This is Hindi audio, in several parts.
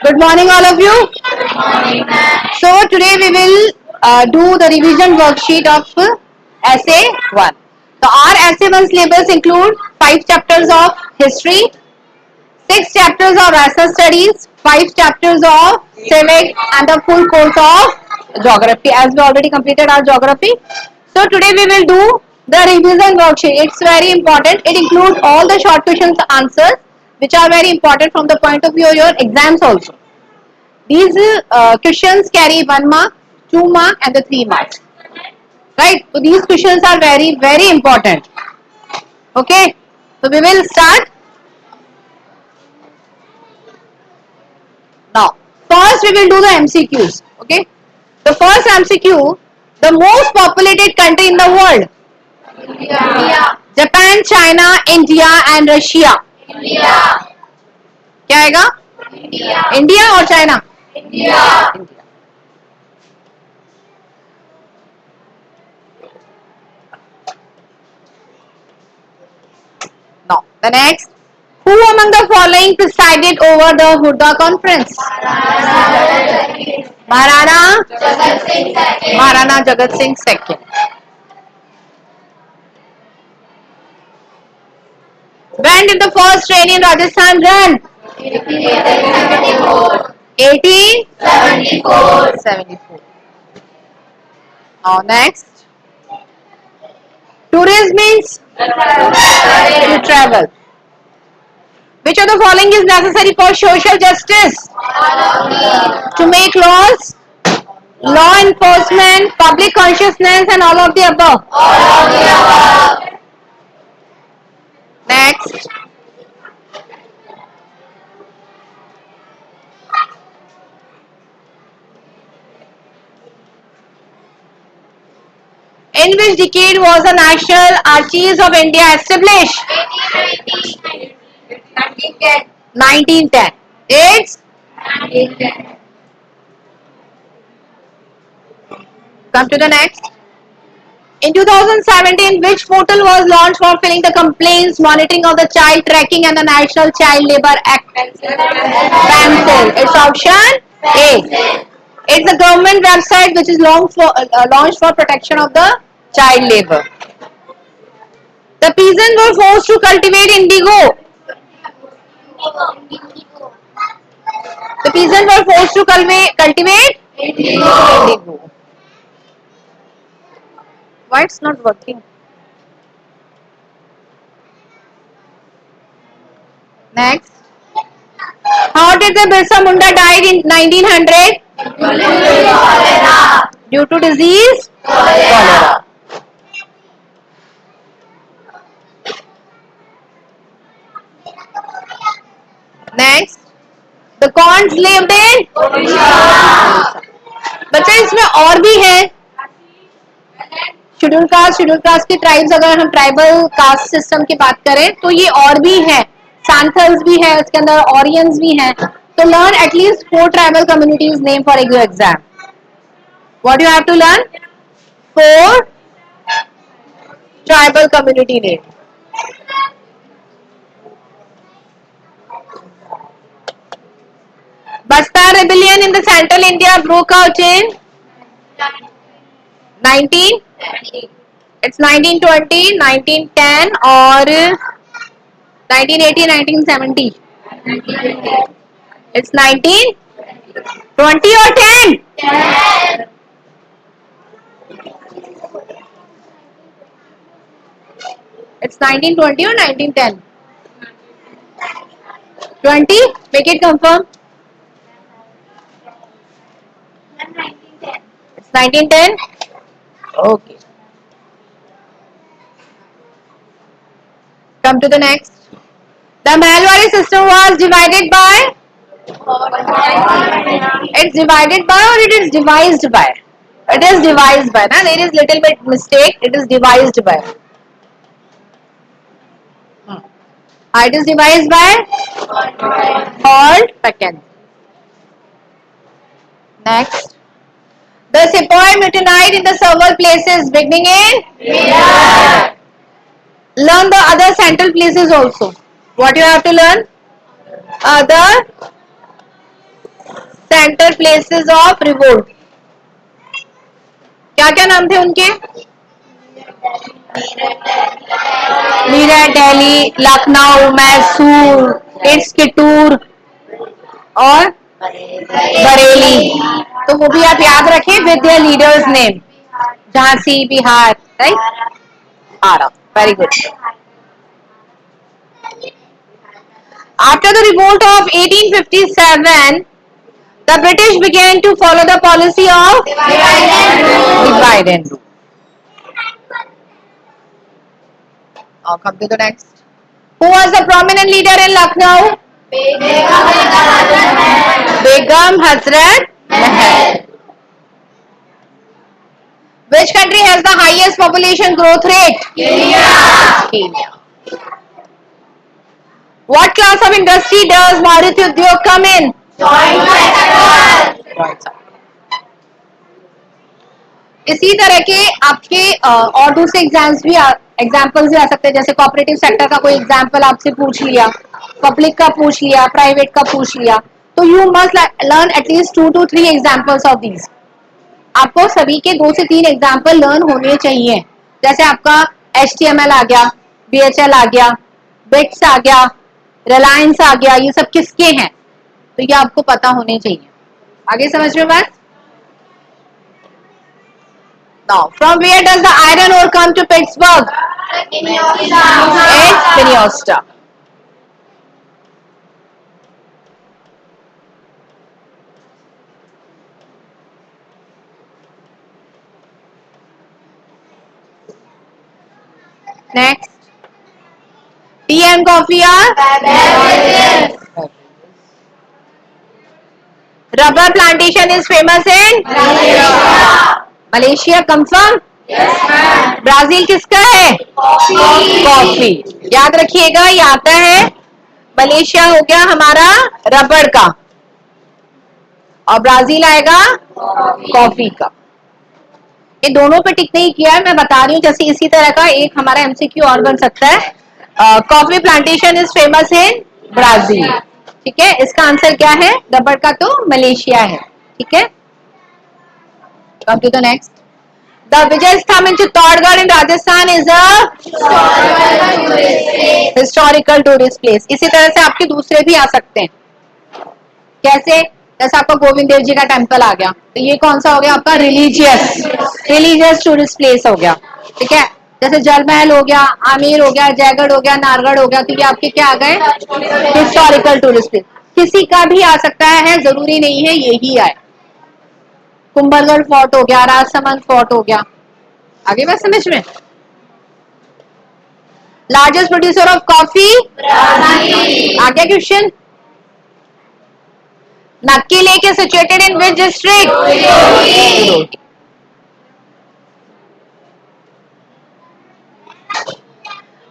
Good morning, all of you. So today we will do the revision worksheet of Essay 1. So our Essay 1 syllabus include 5 chapters of history, 6 chapters of racial studies, 5 chapters of civic, and the full course of geography, as we already completed our geography. So today we will do the revision worksheet. It's very important. It includes all the short questions answers which are very important from the point of view of your exams also. These questions carry 1 mark, 2 mark and the 3 marks. Right? So these questions are very important. Okay? So we will start now. First we will do the MCQs. Okay? The first MCQ, the most populated country in the world. India. Japan, China, India and Russia. India. क्या आएगा? इंडिया. इंडिया और China? India. India. Now, the next. Who among the following presided over the Hurda conference? Maharana Jagat Singh II. Maharana Jagat Singh II. When did the first train in Rajasthan run? 1874. 74. Now next. Tourism means to travel. Which of the following is necessary for social justice? To make laws, law enforcement, public consciousness and all of the above. Next. In which decade was the National Archives of India established? 1910. 1910. It's 1910. Come to the next. In 2017, which portal was launched for filling the complaints, monitoring of the child tracking and the National Child Labour Act? Pencil. It's option A. It's the government website which is launched for protection of the child labour. The peasants were forced to cultivate indigo. The peasants were forced to cultivate indigo. Why it's not working? Next. How did the Birsa Munda died in 1900? Due to disease? Cholera. Next. The Khans lived in? बच्चा इसमें और भी है. शेड्यूल कास्ट के ट्राइब्स, अगर हम ट्राइबल कास्ट सिस्टम की बात करें तो ये और भी है. सांथल्स भी है, उसके अंदर ऑरियंस भी हैं. तो learn at least 4 tribal communities name for your exam. What you have to learn? 4 tribal community name. Bastar rebellion in the central India broke out in 19. It's 1920, 1910 or 1980, 1970. It's 1920 or 10. It's 1920 or 1910. 20. Make it confirm. It's 1910. Okay. Come to the next. The Mahalwari system was divided by? It's divided by or it is devised by? It is devised by. Na? There is little bit mistake. It is devised by. It is devised by? Hall second. Next. The Sepoy mutinied in the several places beginning in? Learn the other central places also. What you have to learn? Other centre places of revolt, क्या क्या नाम थे उनके? मीरठ, दिल्ली, लखनऊ, मैसूर, इट्स किटूर और बरेली। तो वो भी आप याद रखें with their leaders name. Jhansi, Bihar, right? Arrah, very good. After the revolt of 1857, the British began to follow the policy of divide and rule. Now come to the next. Who was the prominent leader in Lucknow? Begum Hazrat Mahal. Which country has the highest population growth rate? Kenya. What class of industry does Maruti Udyog come in? Joint sector. इसी तरह के आपके और दूसरे एग्जाम्पल्स भी आ सकते हैं, जैसे कोऑपरेटिव सेक्टर का कोई एग्जाम्पल आपसे पूछ लिया, पब्लिक का पूछ लिया, प्राइवेट का पूछ लिया, तो you must learn at least 2 to 3 examples of these. आपको सभी के 2 से 3 एग्जाम्पल लर्न होने चाहिए। जैसे आपका HTML आ गया, BHL आ गया, बिट्स आ गया, रिलायंस आ गया, ये सब किसके हैं, तो ये आपको पता होने चाहिए। आगे समझ में बात? Now, from where does the iron ore come to Pittsburgh? It's Minnesota. Next. Tea and coffee are beverages. Rubber plantation is famous in Malaysia. Malaysia comes from? Yes, ma'am. Brazil किसका है? कॉफी। याद रखिएगा, ये आता है, मलेशिया हो गया हमारा रबड़ का और ब्राजील आएगा कॉफी का। ये दोनों पे टिक नहीं किया है, मैं बता रही हूँ। जैसे इसी तरह का एक हमारा MCQ और बन सकता है, coffee plantation is famous in Brazil. ठीक है, इसका आंसर क्या है? रबड़ का तो मलेशिया है। ठीक है, come to the next. The Vijay Stambh in Chittorgarh in Rajasthan is a historical tourist place. इसी तरह से आपके दूसरे भी आ सकते हैं। कैसे? जैसे आपका गोविंद देव जी का टेम्पल आ गया, तो ये कौन सा हो गया आपका? रिलीजियस टूरिस्ट प्लेस हो गया। ठीक है, जैसे जलमहल हो गया, आमेर हो गया, जयगढ़ हो गया, नारगढ़ हो गया, तो ये आपके क्या आ गए? Historical tourist place. किसी का भी आ सकता है, जरूरी नहीं है यही आए। कुंभलगढ़ फोर्ट हो गया, राजसमंद फोर्ट हो गया। आगे बात समझ में? लार्जेस्ट प्रोड्यूसर ऑफ कॉफी आ गया question. Nakki Lake is situated in which district? Udodi.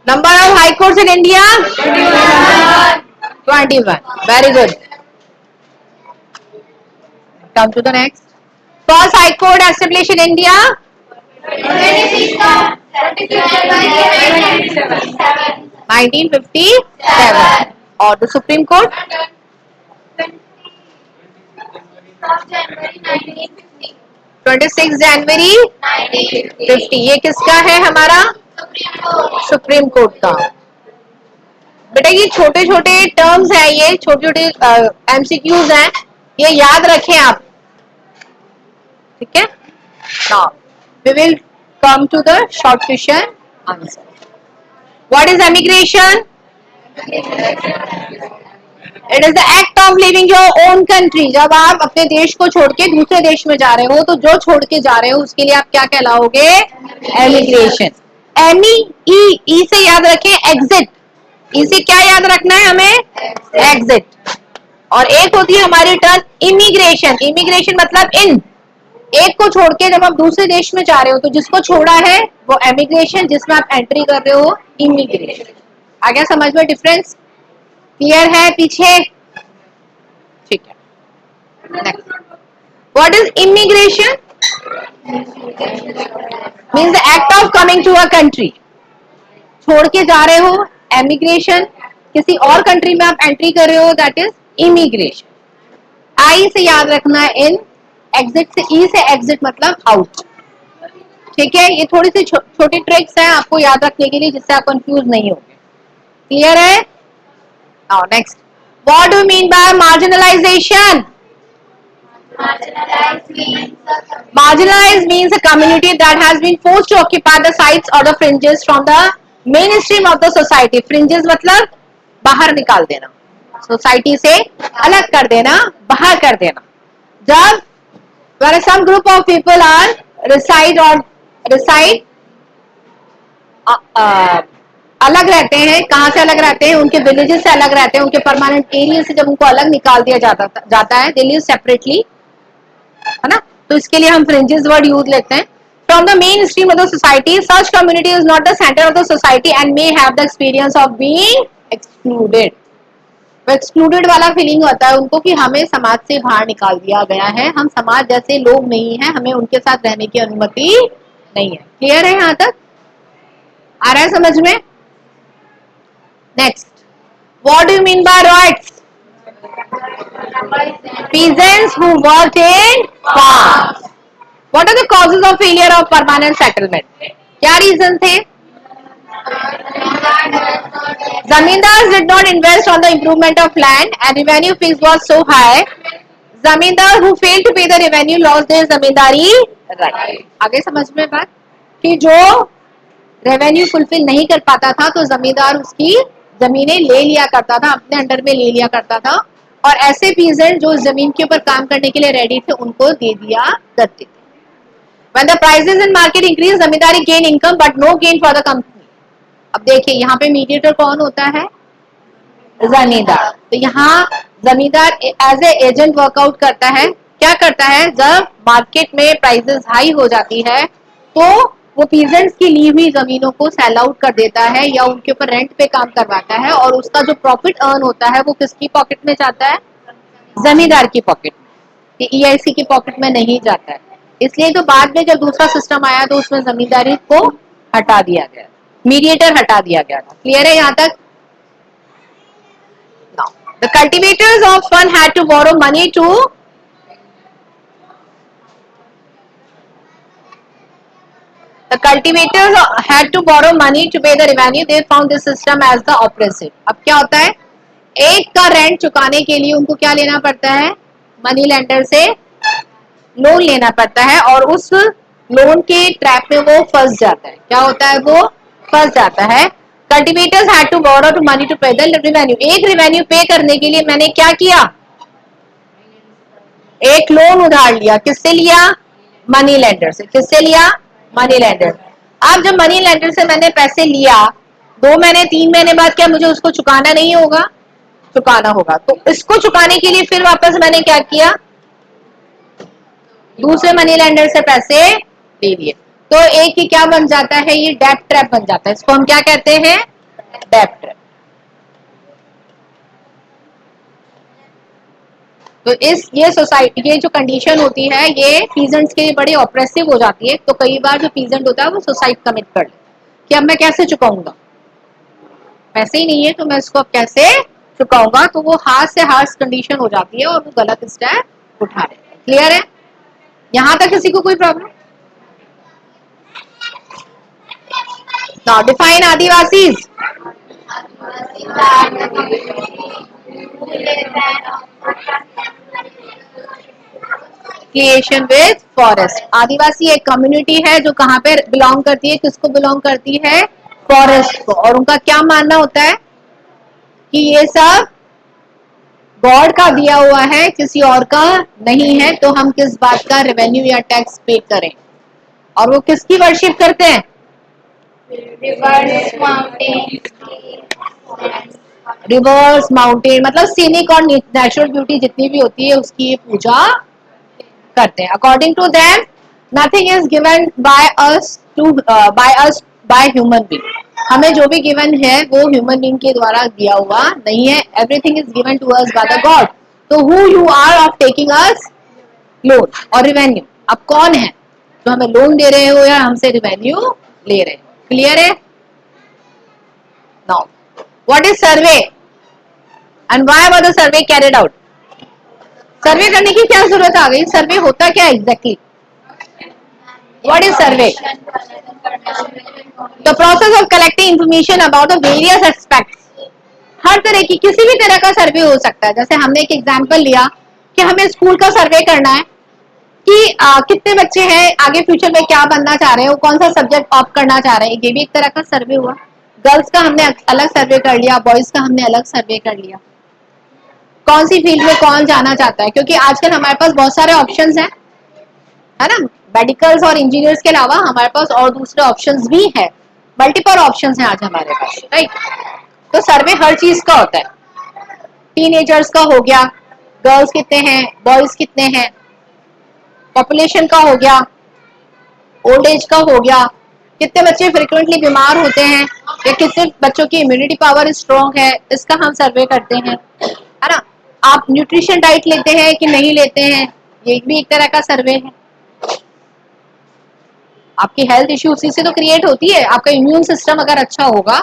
Number of high courts in India? 21. Very good. Come to the next. First high court established in India? 1957. Or the Supreme Court? 26 जनवरी 1950। ये किसका है? हमारा सुप्रीम कोर्ट का। बेटा ये छोटे छोटे टर्म्स हैं, ये छोटे छोटे MCQs हैं, ये याद रखें आप। ठीक है, now we will come to the short question answer. What is emigration? It is the act of leaving your own country. जब आप अपने देश को छोड़ के दूसरे देश में जा रहे हो, तो जो छोड़ के जा रहे हो उसके लिए आप क्या कहलाओगे? एमिग्रेशन। ई से याद रखें एग्जिट। ई से क्या याद रखना है हमें? एग्जिट। और एक होती है हमारी टर्म इमिग्रेशन। इमिग्रेशन मतलब इन, एक को छोड़ के जब आप दूसरे देश में जा रहे हो, तो जिसको छोड़ा है वो एमिग्रेशन, जिसमें आप एंट्री कर रहे हो इमिग्रेशन। आ गया समझ में डिफरेंस? क्लियर है पीछे? ठीक है, next. What is immigration? Means the act of coming to a country. छोड़ के जा रहे हो, एमिग्रेशन। किसी और कंट्री में आप एंट्री कर रहे हो, दैट इज इमिग्रेशन। आई से याद रखना है इन, एग्जिट से ई से एग्जिट मतलब आउट। ठीक है, ये थोड़ी सी छोटी ट्रिक्स है आपको याद रखने के लिए जिससे आप कंफ्यूज नहीं होंगे। क्लियर है? Now next, what do mean by marginalisation? Marginalized means a community that has been forced to occupy the sides or the fringes from the mainstream of the society. Fringes मतलब बाहर निकाल देना, सोसाइटी से अलग कर देना, बाहर कर देना। जब where some group of people are reside अलग रहते हैं, कहाँ से अलग रहते हैं? उनके विलेजेस से अलग रहते हैं, उनके परमानेंट एरिया से जब उनको अलग निकाल दिया जाता है, दे लिव सेपरेटली, है ना? तो इसके लिए हम फ्रिंजेस वर्ड यूज लेते हैं। From the main stream of the society, such community is not the centre of the society and may have the experience of being excluded. वो एक्सक्लूडेड वाला फीलिंग होता है उनको कि हमें समाज से बाहर निकाल दिया गया है, हम समाज जैसे लोग नहीं है, हमें उनके साथ रहने की अनुमति नहीं है। क्लियर है यहाँ तक? आ रहा है समझ में? Next, what do you mean by rights? Peasants who worked in farms. What are the causes of failure of permanent settlement? क्या रीजन थे? Zamindars did not invest on the improvement of land and revenue fees was so high. Zamindar who failed to pay the revenue lost their zamindari right. आगे समझ में बात कि जो रेवेन्यू फुलफिल नहीं कर पाता था तो जमींदार उसकी जमीनें ले लिया करता था, अपने अंडर में ले लिया करता था, और ऐसे पीजेंट जो जमीन के ऊपर काम करने के लिए रेडी थे उनको दे दिया करते थे। When the prices in market increase, zamindari gain income but no gain for the company. अब देखिए यहाँ पे मीडिएटर कौन होता है? जमींदार। तो यहाँ जमींदार एज ए एजेंट वर्कआउट करता है। क्या करता है? जब मार्केट में प्राइसेस हाई हो जाती है तो वो पीजेंट्स की ली हुई जमीनों को सेल आउट कर देता है या उनके ऊपर रेंट पे काम करवाता है, और उसका जो प्रॉफिट अर्न होता है वो किसकी पॉकेट में जाता है? जमींदार की पॉकेट में, ईआईसी की पॉकेट में नहीं जाता है। इसलिए तो बाद में जब दूसरा सिस्टम आया तो उसमें जमींदारी को हटा दिया गया, मीडिएटर हटा दिया गया था। क्लियर है यहाँ तक? Now, the cultivators of one had to borrow money to the cultivators had to borrow money to pay the revenue. They found this system as the oppressive. अब क्या होता है? एक का रेंट चुकाने के लिए उनको क्या लेना पड़ता है? मनी लेंडर से लोन लेना पड़ता है, और उस लोन के ट्रैप में वो फंस जाता है। क्या होता है? वो फंस जाता है। Cultivators had to borrow to money to pay the revenue. एक रेवेन्यू पे करने के लिए मैंने क्या किया? एक लोन उधार लिया। किससे लिया? मनी लेंडर से। किससे लिया? Money lender. अब जब मनी लेंडर से मैंने पैसे लिया, 2 महीने 3 महीने बाद क्या मुझे उसको चुकाना नहीं होगा? चुकाना होगा। तो इसको चुकाने के लिए फिर वापस मैंने क्या किया? दूसरे मनी लेंडर से पैसे ले लिए। तो एक ही क्या बन जाता है? ये डेब्ट ट्रैप बन जाता है। इसको हम क्या कहते हैं? डेब्ट ट्रैप। तो ये सोसाइटी, ये जो कंडीशन होती है ये पीजेंट्स के लिए बड़ी ऑप्रेसिव हो जाती है। तो कई बार जो पीजेंट होता है वो सुसाइड कमिट कर ले कि अब मैं कैसे चुकाऊंगा, पैसे ही नहीं है तो मैं इसको अब कैसे चुकाऊंगा। तो वो हार्श से हार्श कंडीशन हो जाती है और वो गलत स्टेप उठा रहे हैं। क्लियर है? यहां तक किसी को कोई problem? Now define Adivasi. Creation with forest. आदिवासी एक कम्युनिटी है जो कहाँ पे बिलोंग करती है? किसको बिलोंग करती है? फॉरेस्ट को। और उनका क्या मानना होता है कि ये सब गॉड का दिया हुआ है, किसी और का नहीं है, तो हम किस बात का रेवेन्यू या टैक्स पे करें। और वो किसकी वर्शिप करते हैं? रिवर्स, माउंटेन, मतलब सीनिक और नेचुरल ब्यूटी जितनी भी होती है उसकी ये पूजा करते हैं। According to them nothing is given by us to by human being. हमें जो भी गिवन है वो ह्यूमन बीइंग के द्वारा दिया हुआ नहीं है। Everything is given to us by the God. तो who you are of taking us loan और रेवेन्यू? अब कौन है जो हमें लोन दे रहे हो या हमसे रेवेन्यू ले रहे हो? क्लियर है? Now what is survey and why was the survey carried out? Survey करने की क्या जरूरत आ गई? सर्वे होता क्या exactly? What is survey? The process of collecting information about the various aspects. हर तरह की किसी भी तरह का सर्वे हो सकता है। जैसे हमने एक एग्जांपल लिया कि हमें स्कूल का सर्वे करना है कि कितने बच्चे हैं, आगे फ्यूचर में क्या बनना चाह रहे हैं, वो कौन सा सब्जेक्ट ऑप्ट करना चाह रहे हैं, ये भी एक तरह का सर्वे हुआ। गर्ल्स का हमने अलग सर्वे कर लिया, बॉयज का हमने अलग सर्वे कर लिया। कौन सी फील्ड में कौन जाना चाहता है, क्योंकि आजकल हमारे पास बहुत सारे ऑप्शंस हैं, है ना। मेडिकल्स और इंजीनियर्स के अलावा हमारे पास और दूसरे ऑप्शंस भी है, मल्टीपल ऑप्शंस हैं आज हमारे पास, राइट। तो सर्वे हर चीज का होता है। टीनेजर्स का हो गया, गर्ल्स कितने हैं, बॉयज कितने हैं, पॉपुलेशन का हो गया, ओल्ड एज का हो गया, कितने बच्चे फ्रिक्वेंटली बीमार होते हैं या कितने बच्चों की इम्यूनिटी पावर स्ट्रॉन्ग है, इसका हम सर्वे करते हैं, है ना। आप न्यूट्रिशन डाइट लेते हैं कि नहीं लेते हैं, ये भी एक तरह का सर्वे है। आपकी हेल्थ इश्यू उसी से तो क्रिएट होती है। आपका इम्यून सिस्टम अगर अच्छा होगा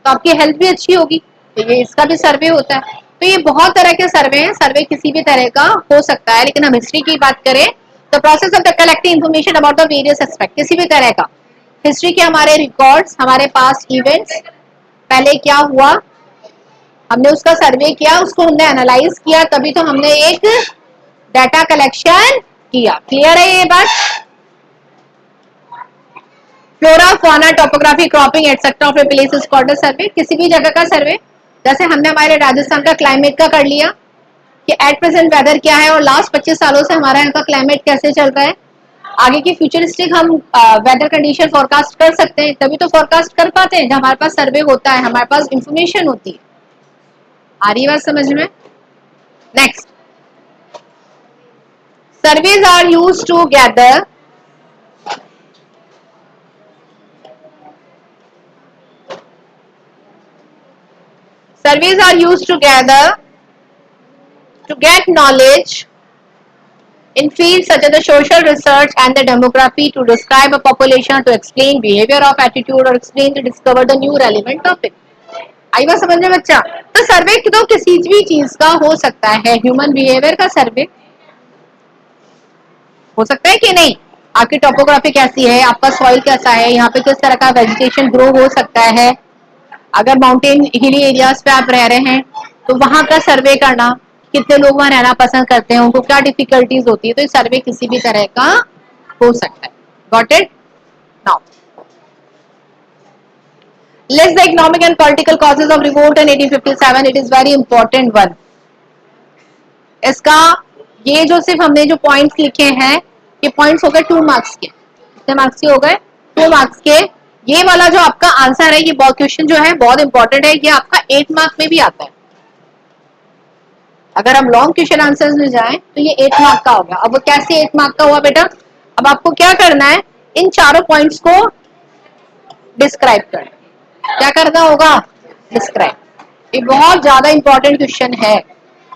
तो आपकी हेल्थ भी अच्छी होगी, तो ये इसका भी सर्वे होता है। तो ये बहुत तरह के सर्वे हैं, सर्वे किसी भी तरह का हो सकता है। लेकिन हम हिस्ट्री की बात करें तो process of the collecting information about the various aspect, किसी भी तरह का हिस्ट्री के हमारे रिकॉर्ड्स, हमारे पास्ट इवेंट्स, पहले क्या हुआ, हमने उसका सर्वे किया, उसको हमने एनालाइज किया, तभी तो हमने एक डाटा कलेक्शन किया। क्लियर है ये बात? Flora, fauna, topography, cropping etcetera of a place is called a survey, किसी भी जगह का सर्वे। जैसे हमने हमारे राजस्थान का क्लाइमेट का कर लिया कि एट प्रेजेंट वेदर क्या है और लास्ट 25 सालों से हमारे यहाँ का क्लाइमेट कैसे चल रहा है। आगे की फ्यूचरिस्टिक हम वेदर कंडीशन फोरकास्ट कर सकते हैं, तभी तो फोरकास्ट कर पाते हैं जब हमारे पास सर्वे होता है, हमारे पास इंफॉर्मेशन होती है। आ रही बात समझ में? Next, surveys are used to gather surveys are used to gather to get knowledge in fields such as the social research and the demography, to describe a population, to explain behavior of attitude or explain to discover the new relevant topic। आई बात समझ में बच्चा? तो सर्वे तो किसी भी चीज का हो सकता है। ह्यूमन बिहेवियर का सर्वे हो सकता है कि नहीं, आपकी टोपोग्राफी कैसी है, आपका सॉइल कैसा है, यहाँ पे किस तरह का वेजिटेशन ग्रो हो सकता है, अगर माउंटेन हिली एरियाज पे आप रह रहे हैं तो वहां का सर्वे करना, कितने लोग वहां रहना पसंद करते हैं, उनको क्या डिफिकल्टीज होती है, तो ये सर्वे किसी भी तरह का हो सकता है। Got it? Now list the economic and political causes of revolt in 1857। It is very important one. इसका ये जो सिर्फ हमने जो पॉइंट्स लिखे हैं, ये पॉइंट्स हो गए 2 मार्क्स के। कितने मार्क्स के हो गए? 2 मार्क्स के। ये वाला जो आपका आंसर है, ये बहुत क्वेश्चन जो है बहुत इंपॉर्टेंट है, ये आपका 8 मार्क में भी आता है। अगर हम लॉन्ग क्वेश्चन आंसर्स में जाएं तो ये 8 मार्क का हो गया। अब वो कैसे 8 मार्क का हुआ बेटा? अब आपको क्या करना है, इन चारों पॉइंट्स को डिस्क्राइब करना। क्या करना होगा? डिस्क्राइब। ये बहुत ज्यादा इंपॉर्टेंट क्वेश्चन है,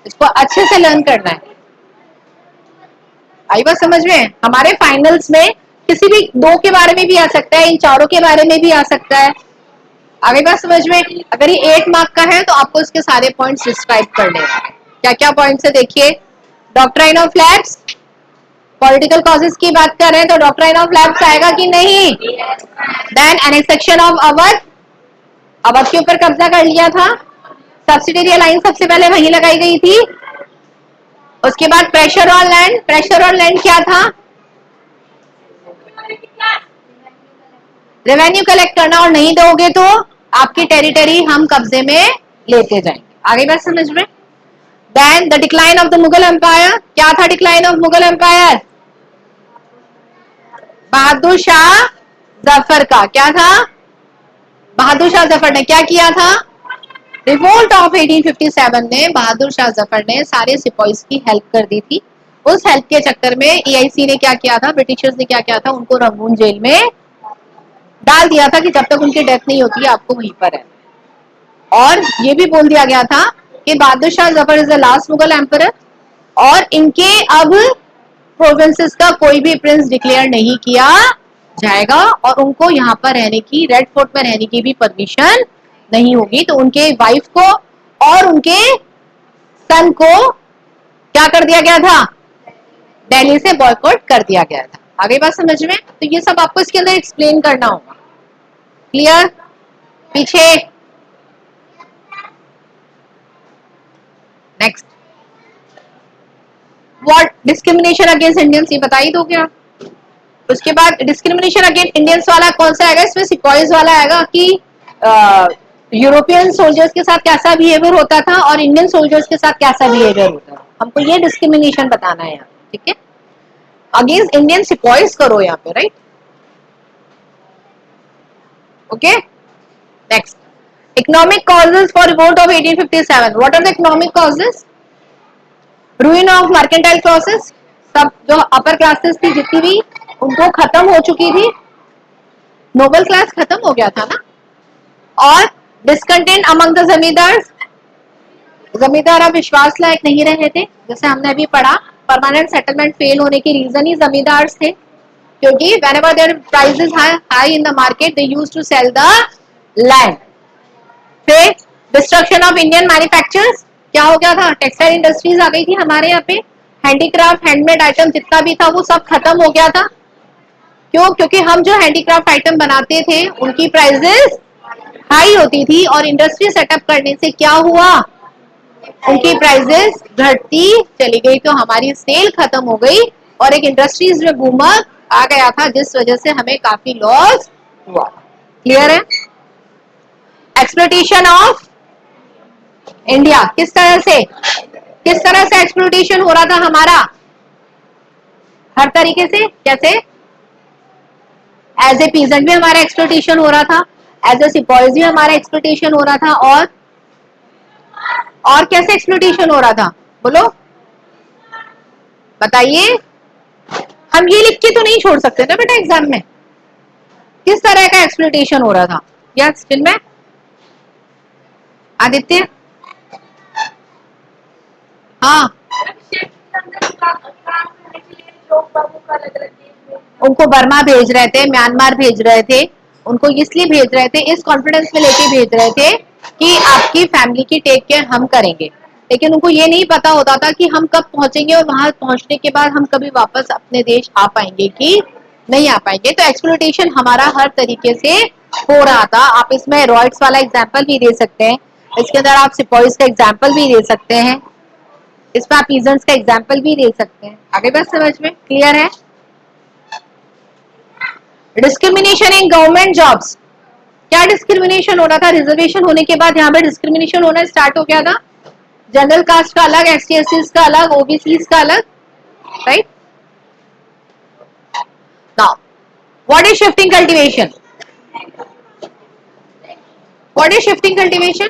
इसको अच्छे से लर्न करना है। आई बात समझ में? हमारे फाइनल्स में किसी भी 2 के बारे में भी आ सकता है, इन चारों के बारे में भी आ सकता है। आगे बात समझ में? अगर ये 8 मार्क का है तो आपको इसके सारे पॉइंट्स डिस्क्राइब करने हैं। क्या क्या पॉइंट्स है देखिए। Doctrine of labs, political causes की बात कर रहे हैं तो डॉक्ट्राइन ऑफ लैब्स आएगा कि नहीं? Then annexation of Awadh, Awadh के ऊपर कब्जा कर लिया था, सब्सिडियरी अलायंस सबसे पहले वहीं लगाई गई थी। उसके बाद pressure on land, pressure on land क्या था? रेवेन्यू कलेक्ट करना, और नहीं दोगे तो आपकी टेरिटरी हम कब्जे में लेते जाएंगे। आगे बात समझ में? Then the decline of the Mughal empire, क्या था decline of Mughal empire? Bahadur Shah Zafar का क्या था? बहादुर शाह जफर ने क्या किया था? रिवोल्ट ऑफ 1857 ने बहादुर शाह जफर ने सारे सिपाहीज की हेल्प कर दी थी। उस हेल्प के चक्कर में ईआईसी ने क्या किया था, ब्रिटिशर्स ने क्या किया था, उनको रंगून जेल में डाल दिया था कि जब तक उनकी डेथ नहीं होती है आपको वहीं पर है। और ये भी बोल दिया गया था कि Bahadur Shah Zafar is the last Mughal emperor, और इनके अब प्रोविंसेस का कोई भी प्रिंस डिक्लेयर नहीं किया जाएगा, और उनको यहाँ पर रहने की, रेड फोर्ट में रहने की भी परमिशन नहीं होगी। तो उनके वाइफ को और उनके सन को क्या कर दिया गया था? दिल्ली से बॉयकॉट कर दिया गया था। आगे बात समझ में? तो ये सब आपको इसके अंदर एक्सप्लेन करना होगा। क्लियर? पीछे next, what discrimination against Indians, ये बता ही दो क्या? उसके बाद डिस्क्रिमिनेशन अगेंस्ट इंडियंस वाला कौन सा आएगा? इसमें सिपॉइज वाला आएगा कि यूरोपियन सोल्जर्स के साथ कैसा बिहेवियर होता था और इंडियन सोल्जर्स के साथ कैसा बिहेवियर होता था। हमको ये डिस्क्रिमिनेशन बताना है यहाँ, ठीक है? अगेंस्ट इंडियन सिपॉइज करो यहाँ पे, right? Okay, next, economic causes for revolt of 1857। What are the economic causes? Ruin of mercantile classes, सब जो अपर क्लासेस थी जितनी भी, उनको खत्म हो चुकी थी, नोबल क्लास खत्म हो गया था ना। और डिस्कंटेंट अमंग द जमींदार, जमींदार अब विश्वास लायक नहीं रहे थे, जैसे हमने अभी पढ़ा। परमानेंट सेटलमेंट फेल होने की रीजन ही जमींदार थे, क्योंकि whenever their prices high in the market they used to sell the land। फिर डिस्ट्रक्शन ऑफ इंडियन मैन्युफैक्चरर्स, क्या हो गया था? टेक्सटाइल इंडस्ट्रीज आ गई थी हमारे यहाँ पे, हैंडीक्राफ्ट हैंडमेड आइटम जितना भी था वो सब खत्म हो गया था। क्यों? क्योंकि हम जो हैंडीक्राफ्ट आइटम बनाते थे उनकी प्राइसेस हाई होती थी, और इंडस्ट्री सेटअप करने से क्या हुआ? उनकी प्राइसेस घटती चली गई, तो हमारी सेल खत्म हो गई और एक इंडस्ट्रीज में बूमर आ गया था, जिस वजह से हमें काफी लॉस हुआ। क्लियर है? एक्सप्लोटेशन ऑफ इंडिया, किस तरह से एक्सप्लोटेशन हो रहा था हमारा? हर तरीके से। कैसे? एज ए पीजेंट भी हमारा एक्सप्लोटेशन हो रहा था, एज ए सिपॉइज भी हमारा एक्सप्लोटेशन हो रहा था, और कैसे एक्सप्लोटेशन हो रहा था? बोलो, बताइए। हम ये लिख के तो नहीं छोड़ सकते ना बेटा एग्जाम में, किस तरह का एक्सप्लोटेशन हो रहा था? या स्टिल में आदित्य? हाँ, उनको बर्मा भेज रहे थे, म्यांमार भेज रहे थे, उनको इसलिए भेज रहे थे, इस कॉन्फिडेंस में लेके भेज रहे थे कि आपकी फैमिली की टेक केयर हम करेंगे। लेकिन उनको ये नहीं पता होता था कि हम कब पहुंचेंगे और वहां पहुंचने के बाद हम कभी वापस अपने देश आ पाएंगे कि नहीं आ पाएंगे। तो एक्सप्लोटेशन हमारा हर तरीके से हो रहा था। आप इसमें रॉयट्स वाला एग्जाम्पल भी दे सकते हैं, इसके अंदर आप सिपॉइज का एग्जाम्पल भी दे सकते हैं, इसमें आप पीजेंट्स का एग्जाम्पल भी दे सकते हैं। आगे बस समझ में क्लियर है? डिस्क्रिमिनेशन इन गवर्नमेंट जॉब्स, क्या डिस्क्रिमिनेशन हो रहा था? रिजर्वेशन होने के बाद यहाँ पे डिस्क्रिमिनेशन होना स्टार्ट हो गया था। जनरल कास्ट का अलग, एस टी एस सी का अलग, ओबीसी का अलग, right? Now what is shifting cultivation? What is shifting cultivation?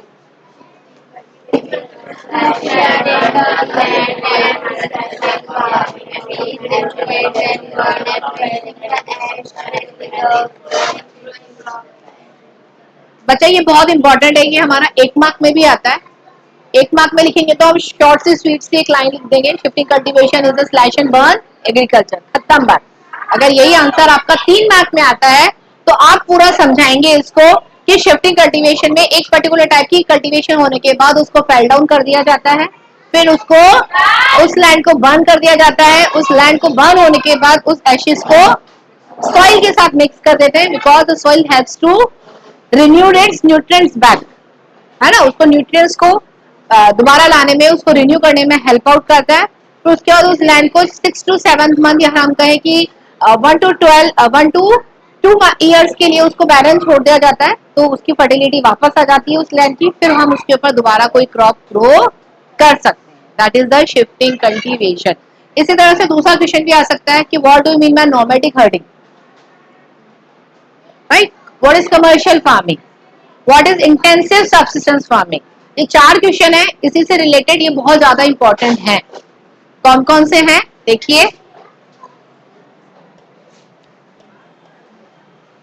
बच्चा ये बहुत इंपॉर्टेंट है, ये हमारा एक मार्क में भी आता है। एक मार्क में लिखेंगे तो हम शॉर्ट से स्वीट से एक लाइन लिख देंगे, shifting cultivation is the slash and burn agriculture, खत्म बात। अगर यही आंसर आपका 3 मार्क में आता है तो आप पूरा समझाएंगे इसको कि शिफ्टिंग कल्टीवेशन में एक पर्टिकुलर टाइप की कल्टीवेशन होने के बाद उसको फेल डाउन कर दिया जाता है, फिर उसको उस लैंड को बर्न कर दिया जाता है, उस लैंड को बर्न होने के बाद उस एशिस को सॉइल के साथ मिक्स कर देते हैं, because the soil haves to renewed its nutrients back, है ना, उसको न्यूट्रिएंट्स को दोबारा लाने में, उसको रिन्यू करने में हेल्प आउट करता है। फिर उसके बाद उस लैंड को 6 to 7 मंथ, या हम कहें कि 1 to 2 ईयर्स के लिए उसको बैरन छोड़ दिया जाता है, तो उसकी फर्टिलिटी वापस आ जाती है उस लैंड की, फिर हम उसके ऊपर दोबारा कोई क्रॉप ग्रो कर सकते हैं। That is the shifting cultivation. इसी तरह से दूसरा क्वेश्चन भी आ सकता है कि what do you mean by nomadic herding, right? What is commercial farming? What is intensive subsistence farming? ये 4 क्वेश्चन है, इसी से रिलेटेड, ये बहुत ज्यादा इंपॉर्टेंट है। कौन कौन से हैं देखिए।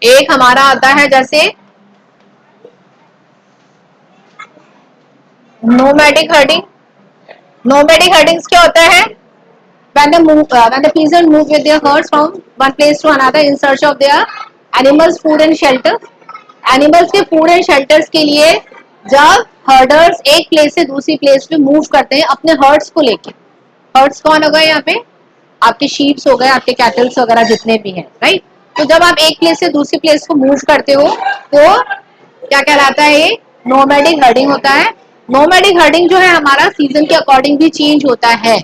एक हमारा आता है जैसे नोमैडिक हर्डिंग। नोमैडिक हर्डिंग्स क्या होता है? when the peasant move with their herds from one place to another in search of their animals food and shelter। Animals के फूड एंड शेल्टर्स के लिए जब हर्डर्स एक प्लेस से दूसरी प्लेस पे मूव करते हैं अपने हर्ड्स को लेके, हर्ड्स कौन हो गए यहाँ पे? आपके शीप्स हो गए, आपके कैटल्स वगैरह जितने भी हैं, राइट। तो जब आप एक प्लेस से दूसरी प्लेस को मूव करते हो तो क्या कहलाता है? ये नोमैडिक हर्डिंग होता है। नोमैडिक हर्डिंग जो है हमारा सीजन के अकॉर्डिंग भी चेंज होता है।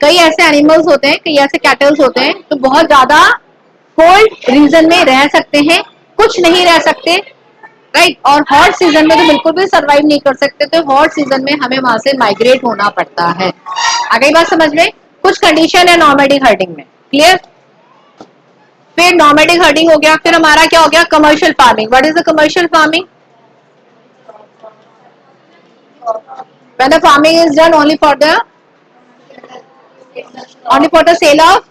कई ऐसे एनिमल्स होते हैं, कई ऐसे कैटल्स होते हैं तो बहुत ज्यादा कोल्ड रीजन में रह सकते हैं, कुछ नहीं रह सकते, राइट। और हॉट सीजन में तो बिल्कुल भी सरवाइव नहीं कर सकते, तो हॉट सीजन में हमें वहां से माइग्रेट होना पड़ता है। आ गई बात समझ में? कुछ कंडीशन है नॉमेडिक हर्डिंग में, क्लियर। फिर नॉमेडिक हर्डिंग हो गया, फिर हमारा क्या हो गया? Commercial farming. What is the commercial farming? When the farming is done only for the sale of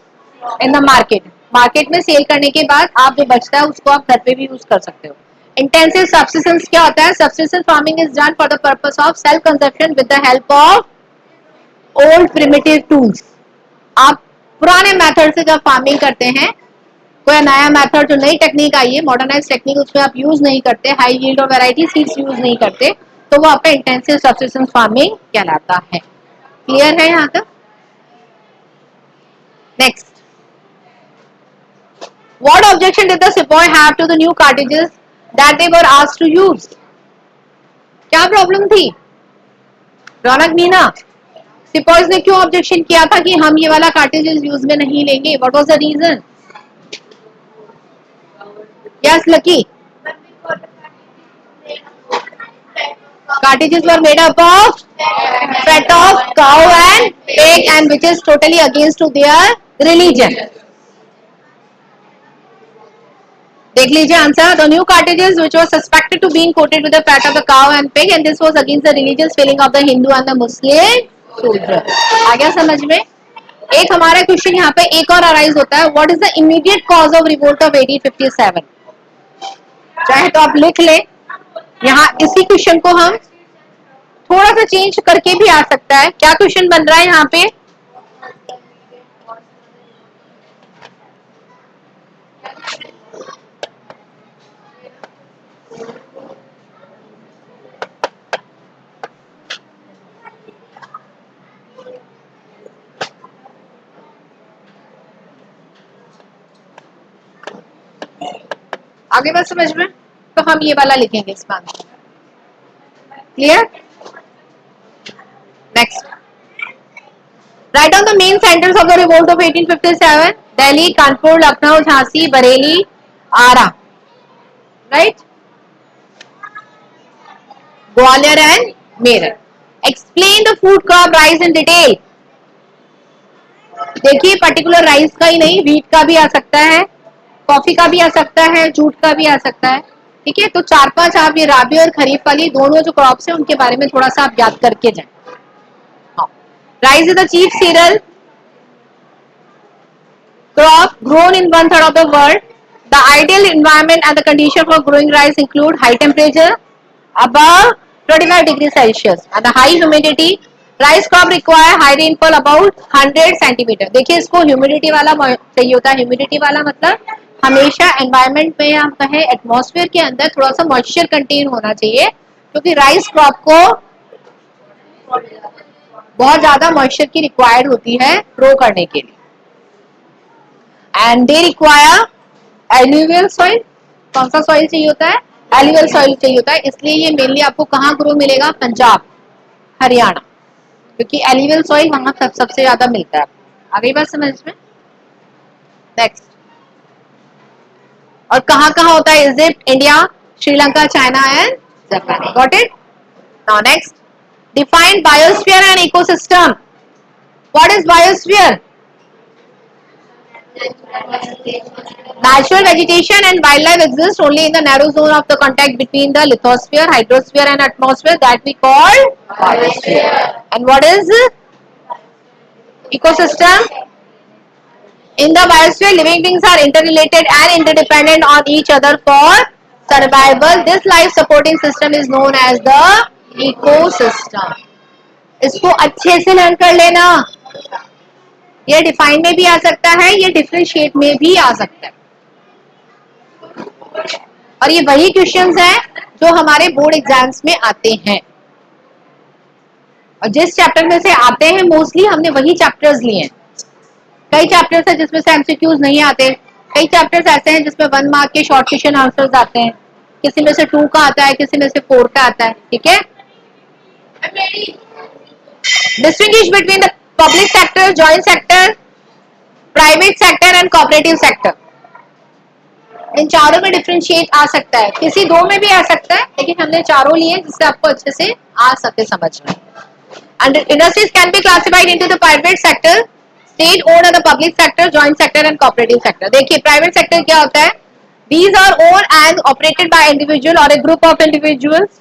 in the market. Market में सेल करने के बाद आप जो बचता है उसको आप घर पे भी यूज कर सकते हो। इंटेंसिव सब्सिस्टेंस क्या होता है? Subsistence farming is done for the purpose of self consumption with the help of old primitive tools. आप पुराने मेथड से जब फार्मिंग करते हैं, कोई नया मेथड जो नई टेक्निक आई है, मॉडर्नाइज टेक्निक, उसमें आप यूज नहीं करते, हाई यील्ड और वैरायटी सीड्स यूज नहीं करते, तो वो आपका इंटेंसिव सब्सिस्टेंस फार्मिंग कहलाता है। क्लियर है यहाँ तक? Next, what objection did the sepoy have to the new cartridges that they were asked to use? क्या प्रॉब्लम थी? रौनक मीना, सिपॉयज ने क्यों ऑब्जेक्शन किया था कि हम ये वाला कार्टेजेस यूज में नहीं लेंगे? What was the reason? Yes Lucky, cartridges were made up of fat of cow and pig, and which is totally against to their religion. देख लीजिए answer. The new cartridges which was suspected to being coated with the fat of the cow and pig, and this was against the religious feeling of the Hindu and the Muslim soldier. आ गया समझ में? एक हमारा क्वेश्चन यहाँ पे एक और अराइज होता है, what is the immediate cause of revolt of 1857? चाहे तो आप लिख ले, यहाँ इसी क्वेश्चन को हम थोड़ा सा चेंज करके भी आ सकता है। क्या क्वेश्चन बन रहा है यहाँ पे? आगे बात समझ में? तो हम ये वाला लिखेंगे इस बार। Clear? Next, right on the main centres of the revolt of 1857, Delhi, Kanpur, Lucknow, Jhansi, Bareilly, Arrah, right, Gwalior and Meerut. Explain the food crop rice in detail. देखिए पर्टिकुलर राइस का ही नहीं, व्हीट का भी आ सकता है, कॉफी का भी आ सकता है, जूट का भी आ सकता है। ठीक है, तो चार पांच आप ये राबी और खरीफ वाली दोनों जो क्रॉप्स हैं उनके बारे में थोड़ा सा आप याद करके जाएं। Rice is the chief serial crop grown in one third of the world. The ideal environment and the condition for growing rice include high temperature above 25 degrees Celsius and the high humidity. Rice crop require high rainfall about 100 centimetre. देखिए इसको ह्यूमिडिटी वाला चाहिए होता है। ह्यूमिडिटी वाला मतलब हमेशा एनवायरमेंट में हम कहें एटमॉस्फेयर के अंदर थोड़ा सा मॉइस्चर कंटेन होना चाहिए, क्योंकि राइस क्रॉप को बहुत ज्यादा मॉइस्चर की रिक्वायर्ड होती है ग्रो करने के लिए। And they require alluvial soil. कौन सा सॉइल चाहिए होता है? एल्यूवियल सॉइल चाहिए होता है। इसलिए ये मेनली आपको कहाँ ग्रो मिलेगा? पंजाब, हरियाणा, क्योंकि एल्यूवियल सॉइल वहां सबसे ज्यादा मिलता है। आगे बात समझ में? नेक्स्ट, और कहाँ कहाँ होता है? Egypt, India, Sri Lanka, China and Japan. Got it? Now next, define biosphere and ecosystem. What is biosphere? Natural vegetation and wildlife exist only in the narrow zone of the contact between the lithosphere, hydrosphere and atmosphere that we call biosphere. And what is ecosystem? In the biosphere, living beings are interrelated and interdependent on each other for survival. This life supporting system is known as the ecosystem. इसको अच्छे से लर्न कर लेना। ये डिफाइन में भी आ सकता है, ये डिफरेंशिएट में भी आ सकता है, और ये वही क्वेश्चंस हैं जो हमारे बोर्ड एग्जाम्स में आते हैं। और जिस चैप्टर में से आते हैं मोस्टली हमने वही चैप्टर्स लिए हैं। कई चैप्टर्स है जिसमें से एमसीक्यूज नहीं आते, कई चैप्टर्स ऐसे हैं जिसमें 1 मार्क के शॉर्ट क्वेश्चन आंसर्स आते हैं, किसी में से 2 का आता है, किसी में से 4 का आता है। ठीक है, distinguish between the public sector, joint sector, private sector and cooperative sector. इन चारों में डिफरेंशिएट आ सकता है, किसी 2 में भी आ सकता है, लेकिन हमने चारों लिए जिससे आपको अच्छे से आ सके समझ में। And industries can be classified into the private sector, state owned and the public sector, joint sector and cooperative sector. देखिए प्राइवेट सेक्टर क्या होता है? These are owned and operated by individual or a group of individuals.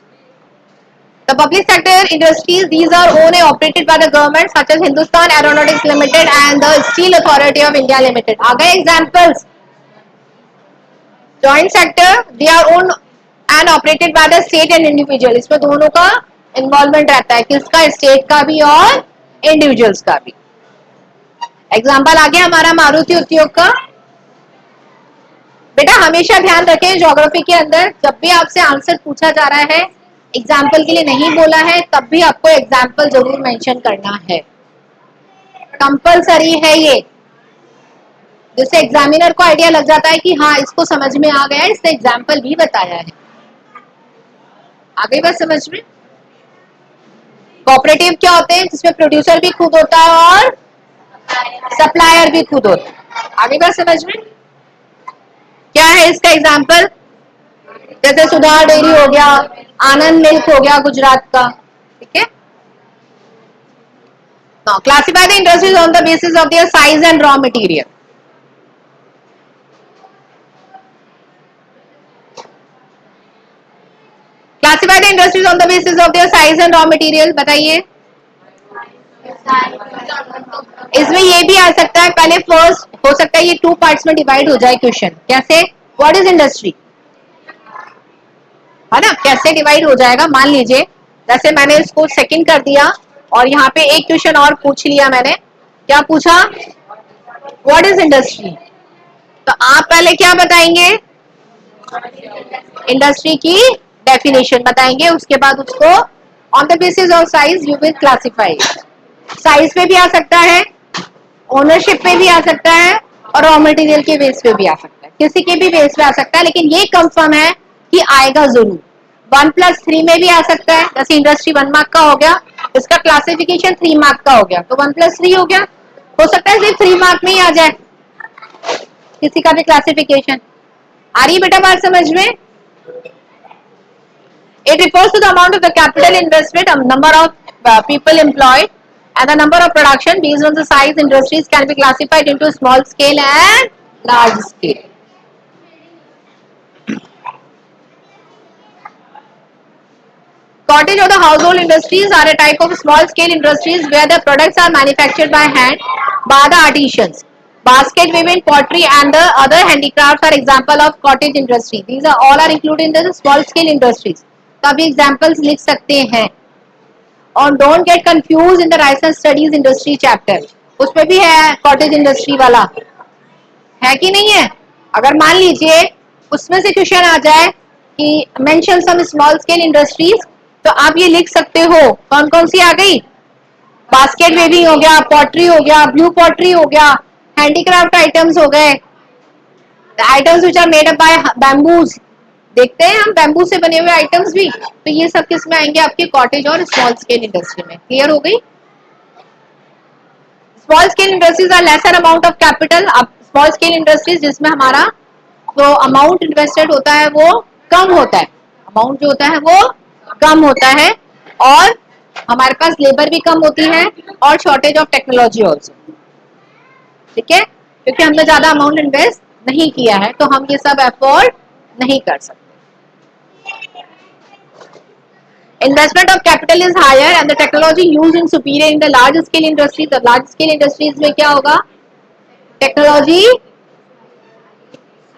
The public sector industries, these are owned and operated by the government such as Hindustan Aeronautics Limited and the Steel Authority of India Limited. आ गए examples? Joint sector, they are owned and operated by the state and individual. इसमें दोनों का इन्वॉल्वमेंट रहता है, किसका? स्टेट का भी और इंडिविजुअल्स का भी। एग्जाम्पल आ गया हमारा मारुति उद्योग का। बेटा हमेशा ध्यान रखें ज्योग्राफी के अंदर जब भी आपसे आंसर पूछा जा रहा है, एग्जाम्पल के लिए नहीं बोला है, तब भी आपको एग्जाम्पल जरूर मेंशन करना है, कंपलसरी है ये, जिससे एग्जामिनर को आइडिया लग जाता है कि हाँ इसको समझ में आ गया, इसने एग्जाम्पल भी बताया है। आ गई बात समझ में? कोऑपरेटिव क्या होते हैं? जिसमें प्रोड्यूसर भी खुद होता है और सप्लायर भी खुद होता है। आगे बात समझ में? क्या है इसका एग्जाम्पल? जैसे सुधार डेयरी हो गया, आनंद मिल्क हो गया गुजरात का। ठीक है, classify the industries on the basis of their size and raw material. Classify the industries on the basis of their size and raw material. बताइए, इसमें ये भी आ सकता है, पहले फर्स्ट हो सकता है ये 2 पार्ट्स में डिवाइड हो जाए क्वेश्चन। कैसे? व्हाट इज इंडस्ट्री, है ना? कैसे डिवाइड हो जाएगा? मान लीजिए जैसे मैंने इसको सेकंड कर दिया और यहाँ पे एक क्वेश्चन और पूछ लिया मैंने। क्या पूछा? What is industry. तो आप पहले क्या बताएंगे? इंडस्ट्री की डेफिनेशन बताएंगे, उसके बाद उसको on the basis of size you will classify. Size पे भी आ सकता है, ओनरशिप पे भी आ सकता है और रॉ मटेरियल के बेस पे भी आ सकता है, किसी के भी बेस पे आ सकता है, लेकिन ये कंफर्म है कि आएगा जरूर। 1+3 में भी आ सकता है, जैसे इंडस्ट्री 1 मार्क का हो गया, इसका क्लासिफिकेशन 3 मार्क का हो गया, तो 1+3 हो गया। हो सकता है सिर्फ 3 मार्क में ही आ जाए किसी का भी क्लासिफिकेशन। आ रही बेटा बात समझ में? It refers to the amount of the capital investment, number of people employed, and the number of production based on the size. Industries can be classified into small scale and large scale. Cottage or the household industries are a type of small scale industries where the products are manufactured by hand by the artisans. Basket weaving, pottery and the other handicrafts are example of cottage industry. These are all are included in the small scale industries. तो अभी examples लिख सकते हैं। और don't get confuse in the rising studies industry chapter, उसमें भी है कॉटेज इंडस्ट्री वाला, है कि नहीं है? अगर मान लीजिए उसमें से क्वेश्चन आ जाए कि mention some small scale industries, तो आप ये लिख सकते हो। कौन कौन सी आ गई? बास्केट वेविंग हो गया, पॉटरी हो गया, ब्लू पॉटरी हो गया, हैंडीक्राफ्ट आइटम्स हो गए, items which are made up by bamboos. देखते हैं हम बैम्बू से बने हुए आइटम्स भी, तो ये सब किस में आएंगे? आपके कॉटेज और स्मॉल स्केल इंडस्ट्री में। क्लियर हो गई? Small scale industries are lesser amount of capital. अब स्मॉल स्केल इंडस्ट्रीज जिसमें हमारा जो अमाउंट इन्वेस्टेड होता है वो कम होता है, अमाउंट जो होता है वो कम होता है, और हमारे पास लेबर भी कम होती है और शॉर्टेज ऑफ टेक्नोलॉजी ऑल्सो। ठीक है, क्योंकि हमने ज्यादा अमाउंट इन्वेस्ट नहीं किया है तो हम ये सब एफोर्ड नहीं कर सकते। Investment of capital is higher and the technology used in superior in the large scale industries. The large scale industries में क्या होगा? टेक्नोलॉजी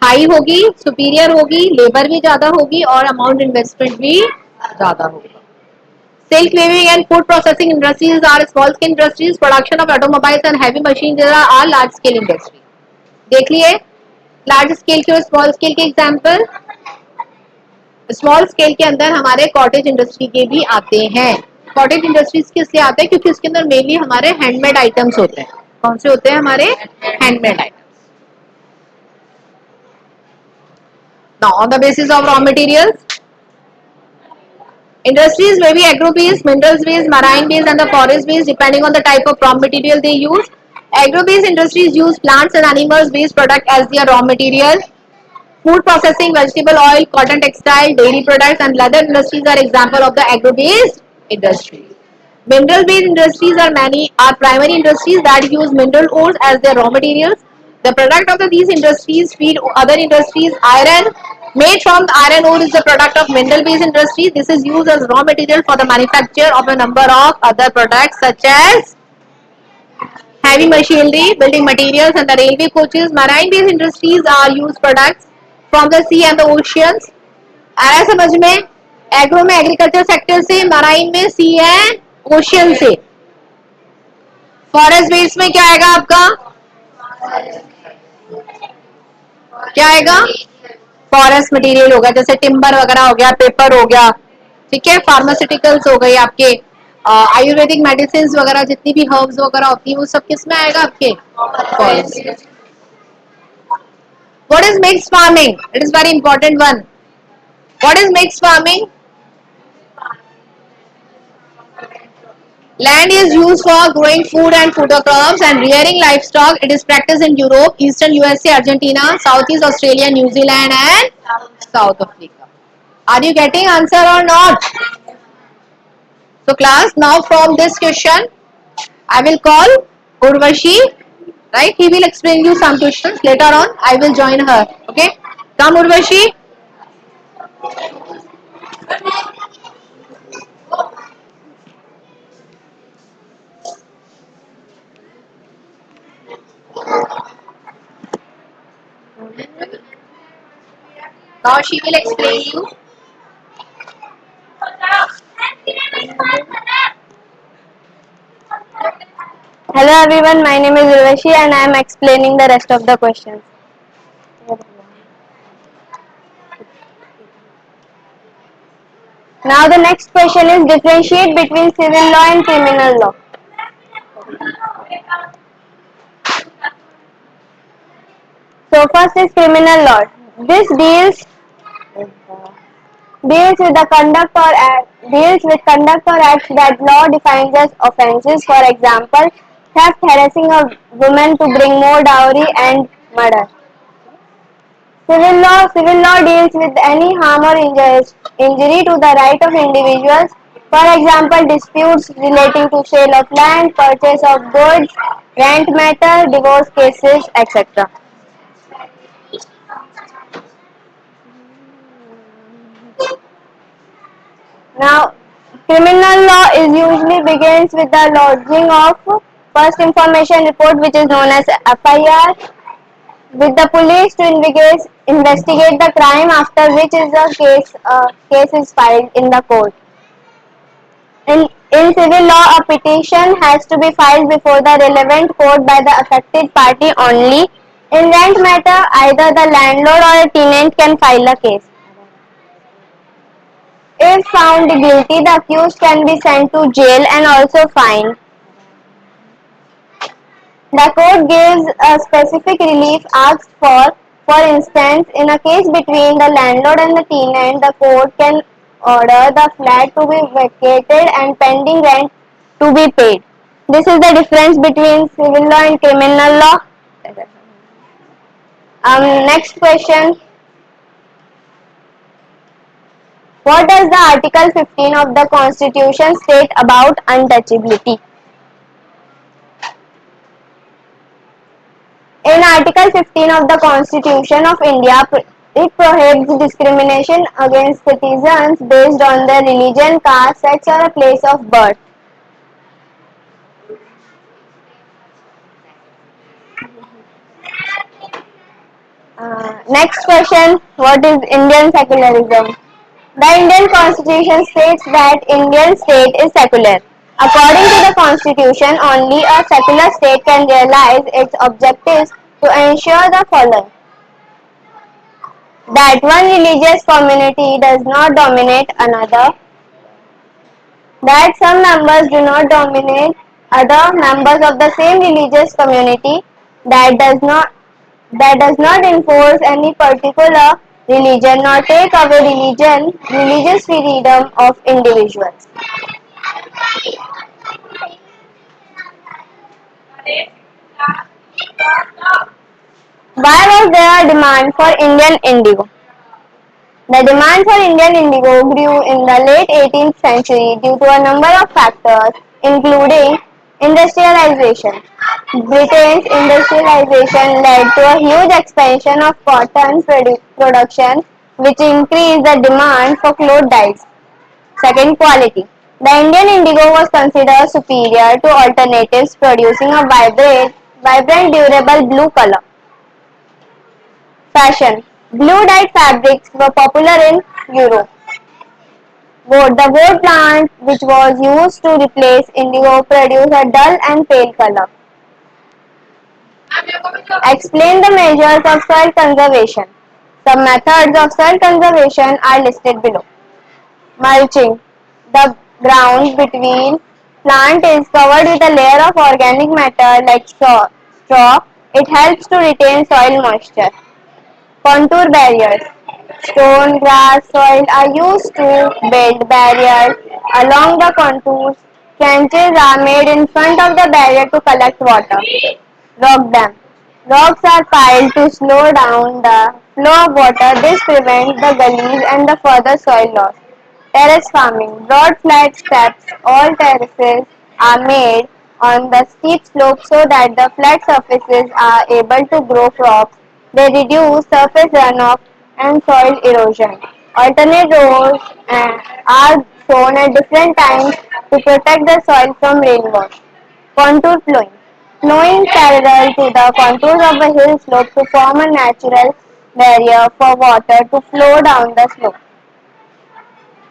हाई होगी, सुपीरियर होगी, लेबर भी ज्यादा होगी और अमाउंट इन्वेस्टमेंट भी ज्यादा होगा। Silk weaving and food processing industries are small scale industries. Production of automobiles and heavy machines are large scale industries. देख लिए लार्ज स्केल के और स्मॉल स्केल के एग्जाम्पल। स्मॉल स्केल के अंदर हमारे कॉटेज इंडस्ट्री के भी आते हैं। कॉटेज इंडस्ट्रीज किस लिए आते हैं? क्योंकि उसके अंदर मेनली हमारे हैंडमेड आइटम्स होते हैं. कौन से होते हैं हमारे? Handmade items. Now, on the basis of raw materials, industries may be agro-based, minerals-based, marine-based, and the forest-based, depending on the type of raw material they use. Agro-based industries use plants and animals-based product as their raw material. Food processing, vegetable oil, cotton textile, dairy products, and leather industries are example of the agro-based industry. Mineral-based industries are primary industries that use mineral ores as their raw materials. The product of these industries feed other industries. Iron made from the iron ore is the product of mineral-based industry. This is used as raw material for the manufacture of a number of other products such as heavy machinery, building materials, and the railway coaches. Marine-based industries are used products from the sea and the oceans. आया समझ में? एग्रो में एग्रीकल्चर सेक्टर से, मराइन में सी एंड ओशियन से. फॉरेस्ट बेस में क्या आएगा आपका? क्या आएगा? फॉरेस्ट मटेरियल होगा, जैसे टिम्बर वगैरह हो गया, पेपर हो गया. ठीक है. फार्मास्यूटिकल्स हो गई आपके, आयुर्वेदिक मेडिसिन वगैरह, जितनी भी हर्ब्स वगैरह होती है वो सब किस में आएगा आपके? Forest. What is mix farming? It is very important one. What is mix farming? Land is used for growing food and food crops and rearing livestock. It is practiced in Europe, Eastern USA, Argentina, Southeast Australia, New Zealand, and South Africa. Are you getting answer or not? So class, now from this question, I will call Urvashi. Right? He will explain you some questions. Later on, I will join her. Okay? Come Urvashi. Now she will explain you. Hello everyone, my name is Urvashi and I am explaining the rest of the questions. Now the next question is differentiate between civil law and criminal law. So first is criminal law. This deals with the deals with conduct or acts that law defines as offences. For example, theft, harassing a woman to bring more dowry, and murder. Civil law deals with any harm or injury to the right of individuals. For example, disputes relating to sale of land, purchase of goods, rent matter, divorce cases, etc. Now, criminal law is usually begins with the lodging of first information report, which is known as FIR, with the police to investigate the crime, after which is the case is filed in the court. In civil law, a petition has to be filed before the relevant court by the affected party only. In rent matter, either the landlord or a tenant can file a case. If found guilty, the accused can be sent to jail and also fined. The court gives a specific relief asked for. For instance, in a case between the landlord and the tenant, the court can order the flat to be vacated and pending rent to be paid. This is the difference between civil law and criminal law. Next question. What does the Article 15 of the Constitution state about untouchability? In Article 15 of the Constitution of India, it prohibits discrimination against citizens based on their religion, caste, sex, or a place of birth. Next question. What is Indian secularism? The Indian Constitution states that Indian state is secular. According to the Constitution, only a secular state can realize its objectives to ensure the following: that one religious community does not dominate another, that some members do not dominate other members of the same religious community, that does not enforce any particular religion nor take away religious freedom of individuals. Why was there a demand for Indian indigo? The demand for Indian indigo grew in the late 18th century due to a number of factors, including industrialization. Britain's industrialization led to a huge expansion of cotton production, which increased the demand for cloth dyes. Second, quality. The Indian indigo was considered superior to alternatives producing a vibrant durable blue color. Fashion. Blue dyed fabrics were popular in Europe. Wood. The wood plant which was used to replace indigo produced a dull and pale color. Explain the measures of soil conservation. Some methods of soil conservation are listed below. Mulching. The ground between plant is covered with a layer of organic matter like straw. It helps to retain soil moisture. Contour barriers. Stone, grass, soil are used to build barriers along the contours. Trenches are made in front of the barrier to collect water. Rock dam. Rocks are piled to slow down the flow of water. This prevents the gullies and the further soil loss. Terrace farming. Broad flat steps or terraces are made on the steep slopes so that the flat surfaces are able to grow crops. They reduce surface runoff and soil erosion. Alternate rows are sown at different times to protect the soil from rainwash. Contour flowing. Flowing parallel to the contours of a hill slope to form a natural barrier for water to flow down the slope.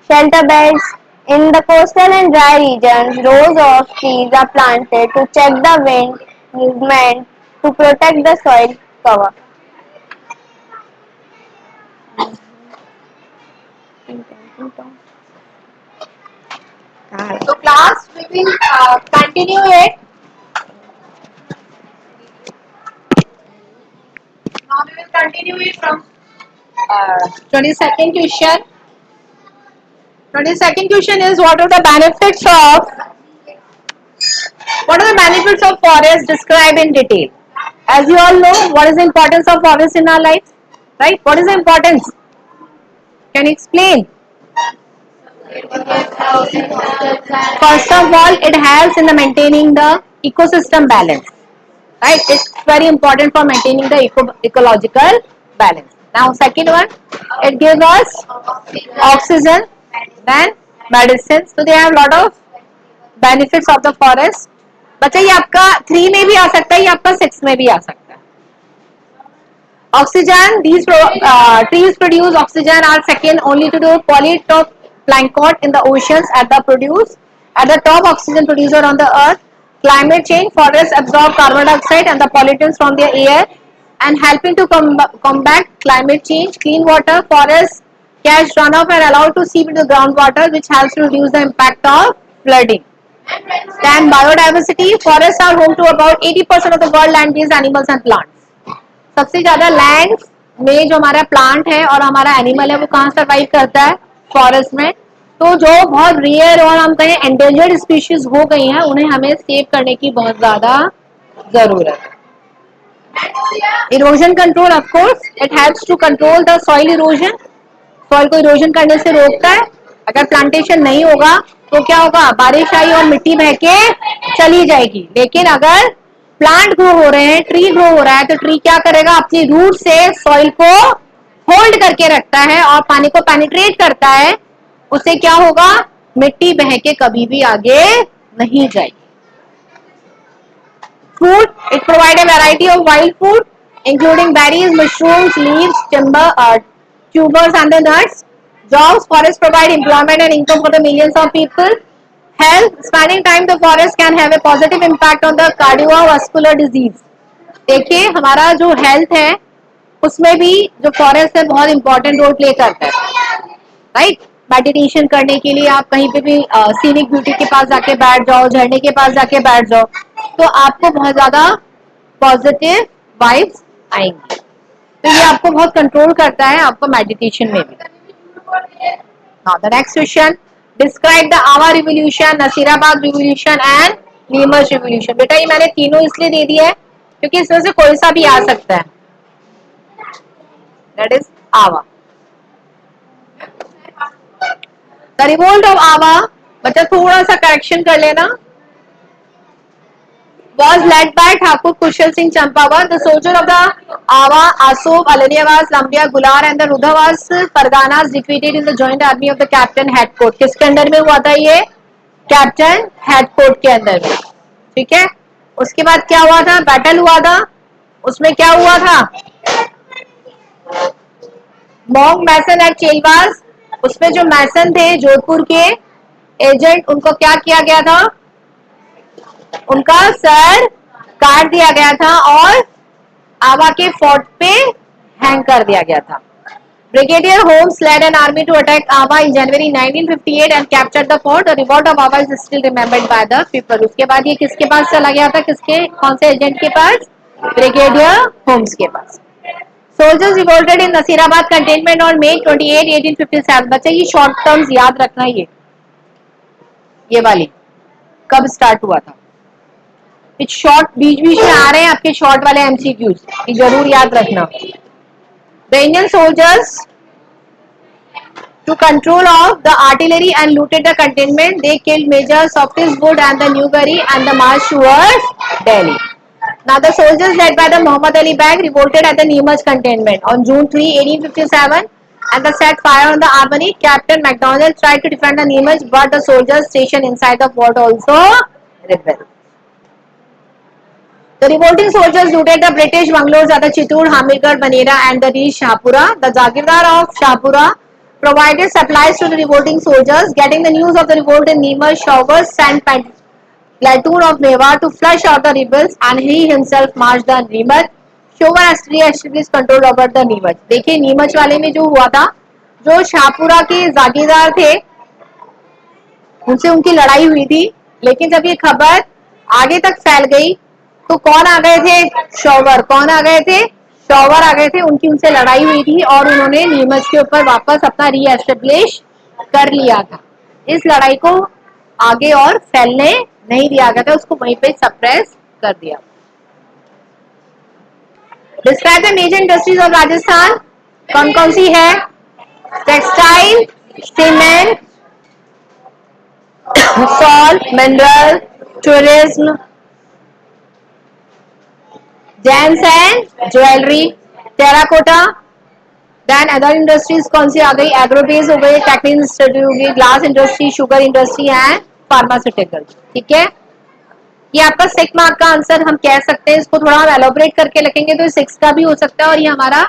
Shelter beds. In the coastal and dry regions, rows of trees are planted to check the wind movement to protect the soil cover. So class, we will continue it. Now we will continue it from 22nd question. 22nd question is what are the benefits of forest describe in detail? As you all know, what is the importance of forest in our life? Right? What is the importance? Can you explain? First of all, it helps in the maintaining the ecosystem balance. Right? It's very important for maintaining the ecological balance. Now, second one, it gives us oxygen, then medicine. So they have a lot of benefits of the forest. बच्चा ये आपका 3 में भी आ सकता है, ये आपका 6 में भी आ सकता है. Oxygen, these trees produce oxygen are second only to the polyplankton in the oceans at the top oxygen producer on the earth. Climate change, forests absorb carbon dioxide and the pollutants from the air and helping to combat climate change. Clean water, forests catch runoff and allowed to seep into the groundwater, which helps to reduce the impact of flooding. Then biodiversity, forests are home to about 80% of the world land-based animals and plants. सबसे ज्यादा लैंड में जो हमारा प्लांट है और हमारा एनिमल है वो कहाँ सर्वाइव करता है? फॉरेस्ट में. तो जो बहुत रेयर और हम कहें एंडेंजर्ड स्पीशीज हो गई हैं उन्हें हमें सेव करने की बहुत ज्यादा जरूरत है. Erosion control, of course it helps to control the soil erosion. Soil को इरोजन करने से रोकता है. अगर प्लांटेशन नहीं होगा तो क्या होगा? बारिश आई और मिट्टी बह के चली जाएगी. लेकिन अगर प्लांट ग्रो हो रहे हैं, ट्री ग्रो हो रहा है, तो ट्री क्या करेगा? अपनी रूट से सॉइल को होल्ड करके रखता है और पानी को पेनिट्रेट करता है. उससे क्या होगा? मिट्टी बह के कभी भी आगे नहीं जाएगी. Food, it provides a variety of wild food including berries, mushrooms, leaves, tubers and the nuts. Jobs, forests provide employment and income for the millions of people. Health, spending time in the forest can have a positive impact on the cardiovascular disease. देखिए हमारा जो हेल्थ है उसमें भी जो फॉरेस्ट है बहुत इंपॉर्टेंट रोल प्ले करता है. राइट? मेडिटेशन करने के लिए आप कहीं पे भी सीनिक ब्यूटी के पास जाके बैठ जाओ, झरने के पास जाके बैठ जाओ, तो आपको बहुत ज्यादा पॉजिटिव वाइब्स आएंगी। तो ये आपको बहुत कंट्रोल करता है आपको मेडिटेशन में भी। Now the next question, describe the Awa revolution, Nasirabad revolution and Neemuch revolution. बेटा ये मैंने तीनों इसलिए दे दिया है क्योंकि इसमें से कोई सा भी आ सकता है। दैट इज आवा। द रिवोल्ट ऑफ आवा, बच्चा थोड़ा सा करेक्शन कर लेना, was led by Thakur Kushal Singh Champawat. The soldier of the Awa, Asop, Alaniyawaz, Lambiya, Gular and the Rudhawas Parganas defeated in the joint army of the Captain Hadcoat. किसके अंदर में हुआ था ये? कैप्टन हेडकोट के अंदर में। ठीक है, उसके बाद क्या हुआ था? बैटल हुआ था, उसमें क्या हुआ था? मॉन्ग मैसन एट चेलवास, उसमें जो मैसन थे जोधपुर के एजेंट, उनको क्या किया गया था? उनका सर काट दिया गया था और आवा के फोर्ट पे हैंग कर दिया गया था। Brigadier Holmes led an army to attack Ava in January 1958 and captured the fort. The revolt of Ava is still remembered by the people. उसके बाद ये किसके पास चला गया था? किसके, कौन से एजेंट के पास? Brigadier Holmes के पास। Soldiers revolted in Nasirabad cantonment on May 28, 1857। बच्चे ये शॉर्ट टर्म्स याद रखना, ये वाली कब स्टार्ट हुआ था? शॉर्ट बीच बीच में आ रहे हैं आपके शॉर्ट वाले एमसीक्यूज, ये जरूर याद रखना। The Indian soldiers to control of the artillery and looted the cantonment. They killed Major Softiswood and the Newberry and the march towards Delhi. Now the soldiers led by the Muhammad Ali Beg revolted at the Neemuch cantonment on June 3, 1857 and they set fire on the armory. Captain MacDonald tried to defend the Neemuch but the soldiers stationed inside the fort also rebelled. The revolting soldiers looted the British bungalows at the Chittoor, Hamirgarh, Banera and the reached Shahpura. The Jagirdar of Shahpura provided supplies to the revolting soldiers. Getting the news of the revolt in Neemuch, Shaugar sent platoon of Mewar to flush out the rebels and he himself marched on Neemuch. Shaugar established control over the Neemuch. देखिए नीमच वाले में जो हुआ था, जो शाहपुरा के जागीरदार थे उनसे उनकी लड़ाई हुई थी, लेकिन जब ये खबर आगे तक फैल गई तो कौन आ गए थे? शौवर। कौन आ गए थे? शौवर आ गए थे। उनकी उनसे लड़ाई हुई थी और उन्होंने नीमच के ऊपर वापस अपना रीएस्टेब्लिश कर लिया था। इस लड़ाई को आगे और फैलने नहीं दिया गया था, उसको वहीं पे सप्रेस कर दिया। Describe the major industries of Rajasthan. कौन कौन सी है? Textile, cement, salt, mineral, tourism, gems and jewellery, terracotta. Then other industries कौन सी आ गई? एग्रोबेस हो गई, टेक्निकल इंडस्ट्री हो गई, glass industry, sugar industry and pharmaceutical. ठीक है, ये आपका 6 मार्क का आंसर हम कह सकते हैं। इसको थोड़ा हम एलोबरेट करके लिखेंगे तो 6 का भी हो सकता है और ये हमारा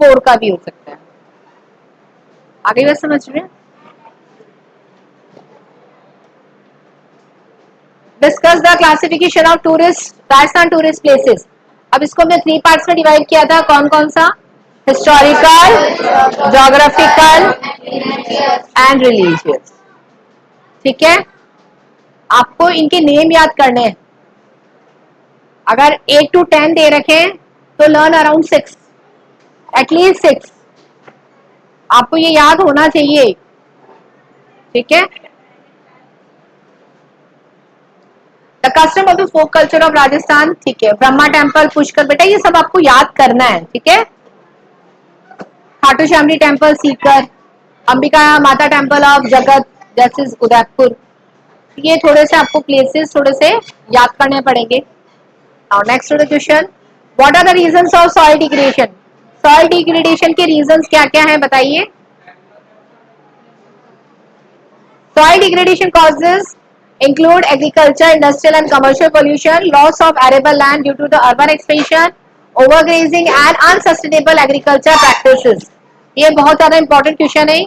4 का भी हो सकता है। आगे बात समझ रहे हैं? Discuss the classification of tourist Rajasthan tourist places. अब इसको हमने 3 पार्ट्स में डिवाइड किया था। कौन कौन सा? Historical, geographical and religious. ठीक है, आपको इनके नेम याद करने हैं। अगर 8 to 10 दे रखे तो लर्न अराउंड 6, एटलीस्ट 6 आपको ये याद होना चाहिए। ठीक है, the custom of the folk culture of Rajasthan. ठीक है, ब्रह्मा टेम्पल, पुष्कर, बेटा ये सब आपको याद करना है। ठीक है, खाटू श्यामली टेम्पल सीकर, अंबिका माता टेम्पल ऑफ जगत जैसे उदयपुर, ये थोड़े से आपको प्लेसेस थोड़े से याद करने पड़ेंगे। Now next question, what are the reasons of soil degradation. Soil degradation के रीजंस क्या क्या हैं बताइए। Soil degradation causes include agriculture, industrial and commercial pollution, loss of arable land due to the urban expansion, overgrazing and unsustainable agriculture practices। ये बहुत ज्यादा इंपॉर्टेंट क्वेश्चन है।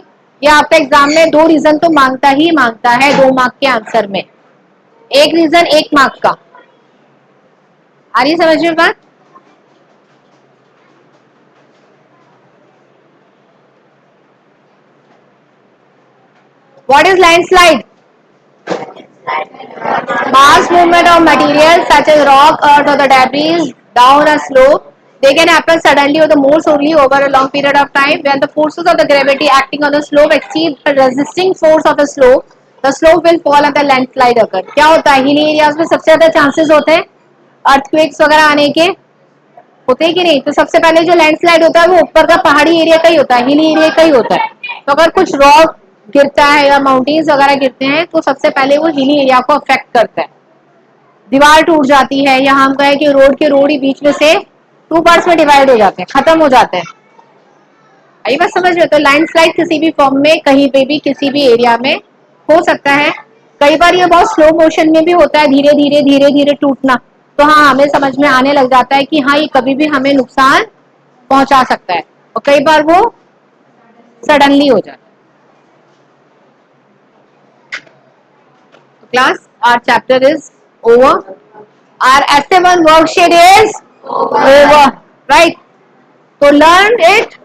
ये आपका एग्जाम में 2 रीजन तो मांगता ही मांगता है 2 मार्क के आंसर में। एक रीजन 1 मार्क का। आ रही समझ में बात? What is landslide? Mass movement of materials such as rock, earth, or the debris down a slope. They can happen suddenly or the more slowly over a long period of time. When the forces of the gravity acting on the slope exceed the resisting force of the slope will fall and the landslide occur. क्या होता है हिली एरियाज में सबसे ज्यादा चांसेस होते हैं अर्थक्वेक्स वगैरह आने के होते हैं कि नहीं. तो सबसे पहले जो लैंडस्लाइड होता है वो ऊपर का पहाड़ी एरिया का ही होता है, हिली एरिया का ही होता है. तो अगर कुछ रॉक गिरता है या माउंटेन्स वगैरह गिरते हैं तो सबसे पहले वो हिली एरिया को अफेक्ट करता है. दीवार टूट जाती है या हम कहें कि रोड ही बीच में से टू पार्ट्स में डिवाइड हो जाते हैं, खत्म हो जाते हैं. आई बात समझ में. तो लैंडस्लाइड किसी भी फॉर्म में कहीं पे भी किसी भी एरिया में हो सकता है. कई बार ये बहुत स्लो मोशन में भी होता है, धीरे धीरे टूटना. तो हाँ हमें समझ में आने लग जाता है कि हाँ ये कभी भी हमें नुकसान पहुंचा सकता है. और कई बार वो सडनली हो जाता है. Class, our chapter is over. Our essay 1 worksheet is over. Right? तो learn it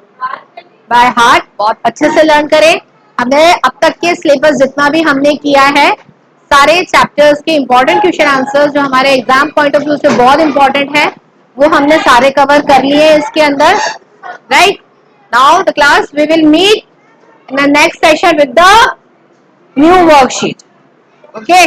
by heart. बहुत अच्छे से लर्न करें. हमें अब तक के सिलेबस जितना भी हमने किया है सारे चैप्टर्स के इंपॉर्टेंट क्वेश्चन आंसर्स जो हमारे एग्जाम पॉइंट ऑफ व्यू से बहुत इंपॉर्टेंट है वो हमने सारे कवर कर लिए इसके अंदर. Right now the class we will meet in the next session with the new worksheet. Okay